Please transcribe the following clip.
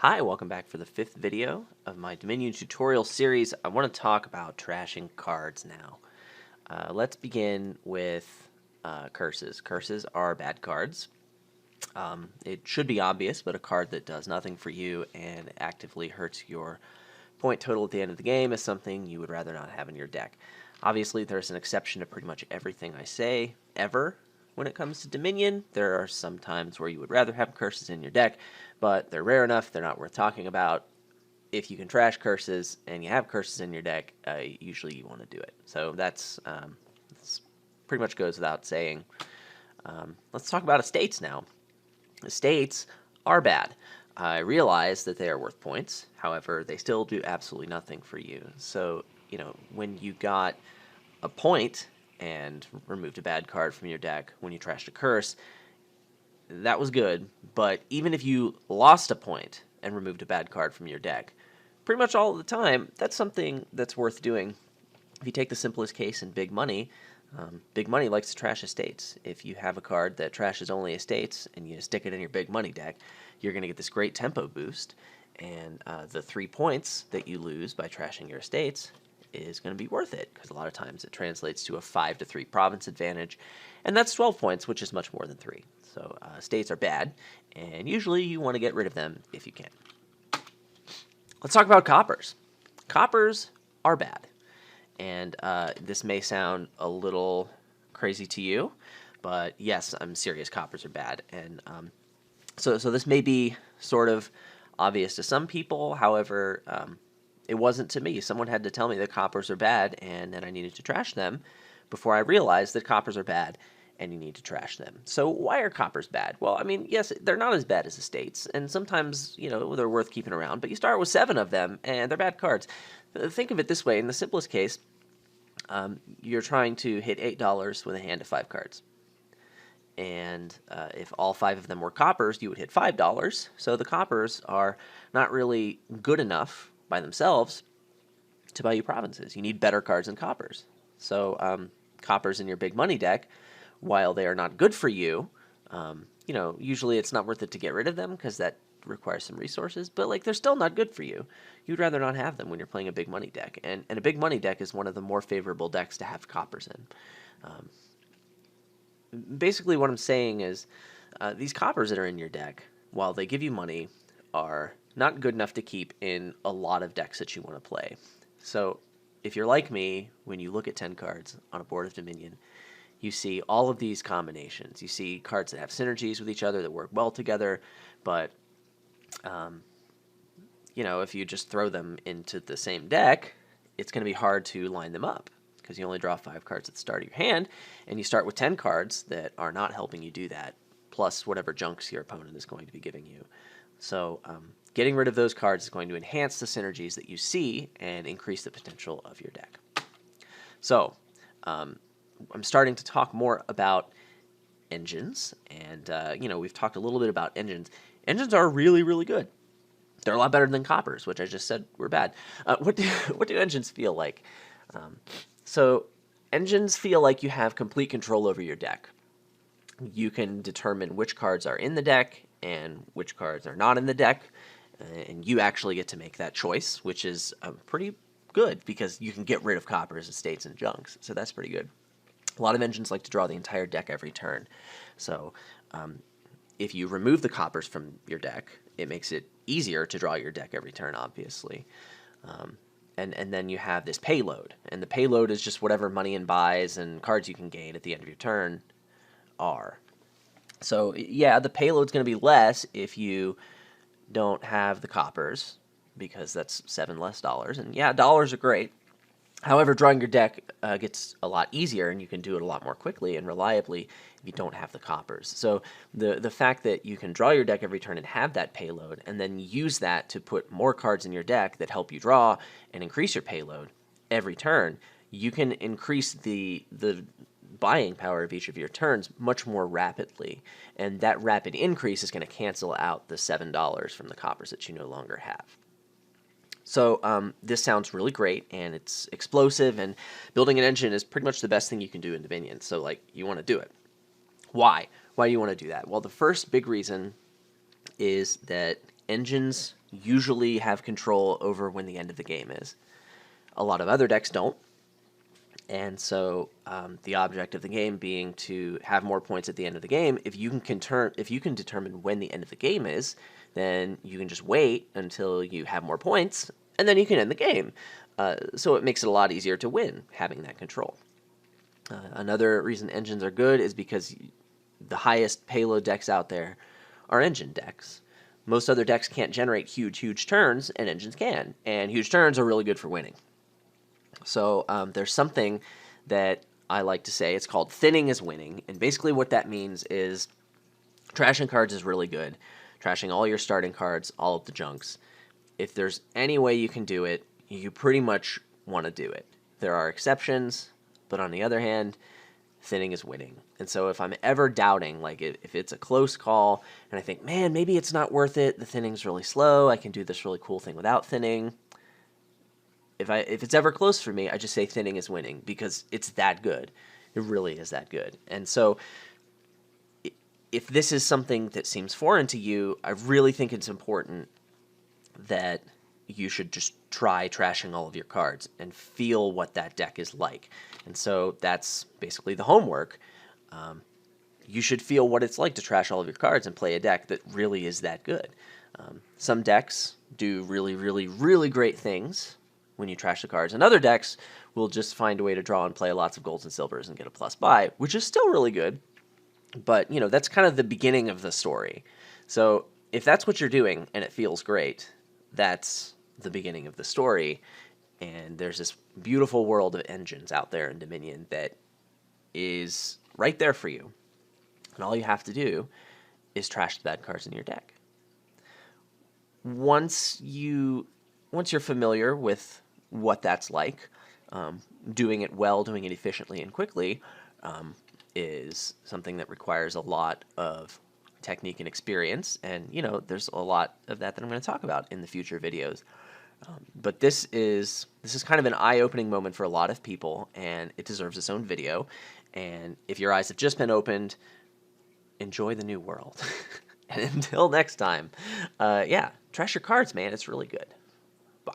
Hi, welcome back for the fifth video of my Dominion tutorial series. I want to talk about trashing cards now. Let's begin with curses. Curses are bad cards. It should be obvious, but a card that does nothing for you and actively hurts your point total at the end of the game is something you would rather not have in your deck. Obviously, there's an exception to pretty much everything I say, ever. When it comes to Dominion, there are some times where you would rather have curses in your deck, but they're rare enough, they're not worth talking about. If you can trash curses and you have curses in your deck, usually you want to do it. So that's pretty much goes without saying. Let's talk about estates now. Estates are bad. I realize that they are worth points. However, they still do absolutely nothing for you. So, when you got a point and removed a bad card from your deck when you trashed a curse, that was good. But even if you lost a point and removed a bad card from your deck, pretty much all of the time, that's something that's worth doing. If you take the simplest case in Big Money likes to trash estates. If you have a card that trashes only estates and you stick it in your Big Money deck, you're going to get this great tempo boost, and the 3 points that you lose by trashing your estates is going to be worth it, because a lot of times it translates to a 5-3 province advantage, and that's 12 points, which is much more than 3. So estates are bad, and usually you want to get rid of them if you can. Let's talk about coppers. Coppers are bad. And this may sound a little crazy to you, but yes, I'm serious. Coppers are bad, and so this may be sort of obvious to some people. However, it wasn't to me. Someone had to tell me that coppers are bad, and that I needed to trash them before I realized that coppers are bad, and you need to trash them. So why are coppers bad? Well, I mean, yes, they're not as bad as estates, and sometimes, they're worth keeping around, but you start with 7 of them, and they're bad cards. Think of it this way. In the simplest case, you're trying to hit $8 with a hand of 5 cards. And if all 5 of them were coppers, you would hit $5. So the coppers are not really good enough by themselves to buy you provinces. You need better cards than coppers. So coppers in your Big Money deck, while they are not good for you, usually it's not worth it to get rid of them because that requires some resources, but they're still not good for you. You'd rather not have them when you're playing a Big Money deck, and a Big Money deck is one of the more favorable decks to have coppers in. Basically what I'm saying is these coppers that are in your deck, while they give you money, are not good enough to keep in a lot of decks that you want to play. So if you're like me, when you look at 10 cards on a board of Dominion, you see all of these combinations. You see cards that have synergies with each other, that work well together, but if you just throw them into the same deck, it's going to be hard to line them up because you only draw 5 cards at the start of your hand, and you start with 10 cards that are not helping you do that, plus whatever junks your opponent is going to be giving you. So getting rid of those cards is going to enhance the synergies that you see and increase the potential of your deck. So I'm starting to talk more about engines, and we've talked a little bit about engines. Engines are really, really good. They're a lot better than coppers, which I just said were bad. What do engines feel like? So engines feel like you have complete control over your deck. You can determine which cards are in the deck and which cards are not in the deck, and you actually get to make that choice, which is pretty good because you can get rid of coppers, estates, and junks, so that's pretty good. A lot of engines like to draw the entire deck every turn, so if you remove the coppers from your deck, it makes it easier to draw your deck every turn, obviously. And then you have this payload, and the payload is just whatever money and buys and cards you can gain at the end of your turn are. So yeah, the payload's going to be less if you don't have the coppers, because that's 7 less dollars, and yeah, dollars are great. However, drawing your deck gets a lot easier, and you can do it a lot more quickly and reliably if you don't have the coppers. So the fact that you can draw your deck every turn and have that payload, and then use that to put more cards in your deck that help you draw and increase your payload every turn, you can increase the buying power of each of your turns much more rapidly. And that rapid increase is going to cancel out the $7 from the coppers that you no longer have. So this sounds really great, and it's explosive, and building an engine is pretty much the best thing you can do in Dominion. So you want to do it. Why? Why do you want to do that? Well, the first big reason is that engines usually have control over when the end of the game is. A lot of other decks don't. And so the object of the game being to have more points at the end of the game. If you can determine when the end of the game is, then you can just wait until you have more points, and then you can end the game. So it makes it a lot easier to win, having that control. Another reason engines are good is because the highest payload decks out there are engine decks. Most other decks can't generate huge turns, and engines can. And huge turns are really good for winning. So there's something that I like to say. It's called thinning is winning. And basically what that means is trashing cards is really good. Trashing all your starting cards, all of the junks. If there's any way you can do it, you pretty much want to do it. There are exceptions, but on the other hand, thinning is winning. And so if I'm ever doubting, like if it's a close call, and I think, man, maybe it's not worth it, the thinning's really slow, I can do this really cool thing without thinning. If it's ever close for me, I just say thinning is winning because it's that good. It really is that good. And so if this is something that seems foreign to you, I really think it's important that you should just try trashing all of your cards and feel what that deck is like. And so that's basically the homework. You should feel what it's like to trash all of your cards and play a deck that really is that good. Some decks do really great things when you trash the cards, and other decks will just find a way to draw and play lots of golds and silvers and get a plus buy, which is still really good. But, that's kind of the beginning of the story. So if that's what you're doing and it feels great, that's the beginning of the story. And there's this beautiful world of engines out there in Dominion that is right there for you. And all you have to do is trash the bad cards in your deck. Once you're familiar with what that's like, doing it well, doing it efficiently and quickly, is something that requires a lot of technique and experience. And, there's a lot of that I'm going to talk about in the future videos. But this is kind of an eye-opening moment for a lot of people, and it deserves its own video. And if your eyes have just been opened, enjoy the new world. And until next time, trash your cards, man. It's really good. Bye.